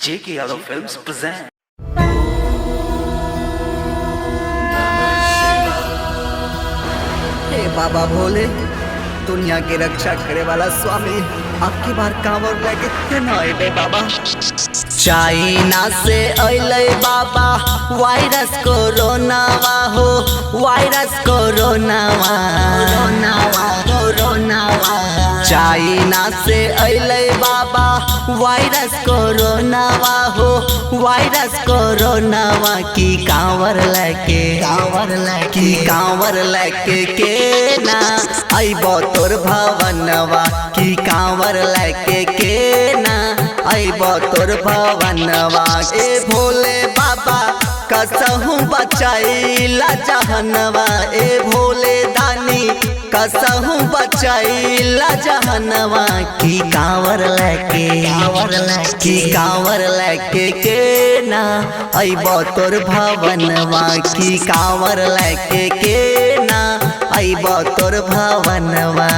J.K. Yadav Films present. हे बाबा भोले, दुनिया की रक्षा करे वाला स्वामी, आपकी बार कांवर लेके केना अइले बाबा? चाइना से अइले बाबा वायरस कोरोनावा हो, वायरस कोरोनावा, कोरोनावा। चाइना से अइले बाबा वायरस कोरोनावा हो, वायरस कोरोनावा की कांवर लेके के ना अइबो तोर भवनवा, की कांवर लेके के ना अइबो तोर भवनवा। ए भोले बाबा कसहु बचाइला जहनवा, ए भोले दानी कसहु बचाइला जहनवा। की कांवर लेके के ना अइबो तोर भवनवा, की कांवर लेके के ना अइबो तोर भवनवा,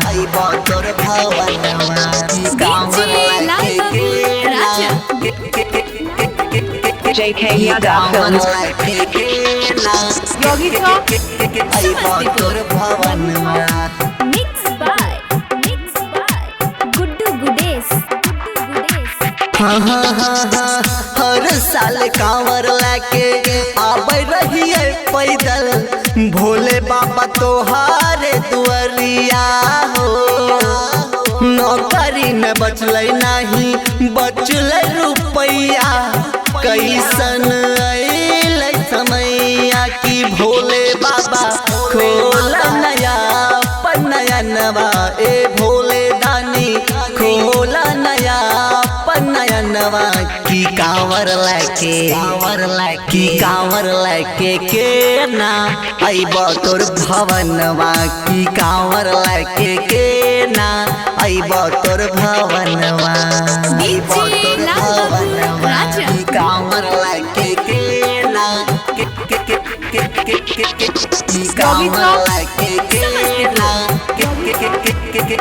अइबो तोर भवनवा। की कांवर लेके के ना J.K. Yadav Films. योगी अइबो तोर भवनवा। Mixed by Guddu Gudes. हाँ, हर साल कांवर लेके आबै रहिए पैदल, भोले बाबा तोहारे दुआरिया हो। नौकरी न बचलै नहीं, बचलै रुपैया, कैसन अइलै समैया। की भोले बाबा खोल नया पनयनवा, ए भोले दानी खोल नया पनयनवा। की कांवर लेके के ना अइबो तोर भवनवा, की कांवर लेके के ना अइबो तोर भवनवा, अइबो तोर भवनवा। की कांवर लेके के ना की कांवर लेके के ना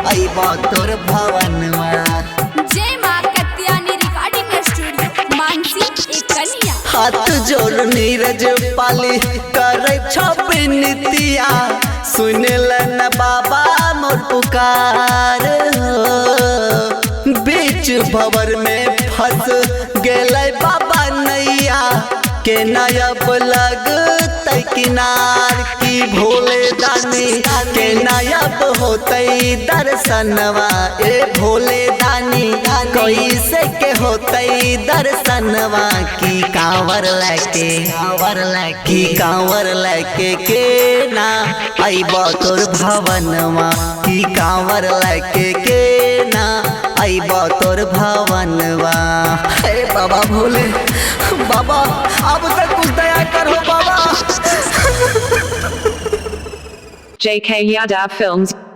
अइबो तोर भवनवा। जय मां कत्यानी रिकॉर्डिंग स्टूडियो मानसी एक कन्या। हाथ जोड़ नीरज पाली करे छबिनतिया, सुनल न बाबा मोर पुकार हो। बीच भंवर में फंस गेलै बाबा नैया, के नायब लगतै किनार। की भोले दानी के नायब होतै दर्शनवा, ए भोले दानी कैसे के होतै दर्शनवा। की कांवर लेके के ना अइबो तोर भवनवा, की कांवर लेके के ना अइबो तोर भवनवा। हे बाबा भोले बाबा, अब तक कुछ दया करो बाबा। J.K. Yadav Films.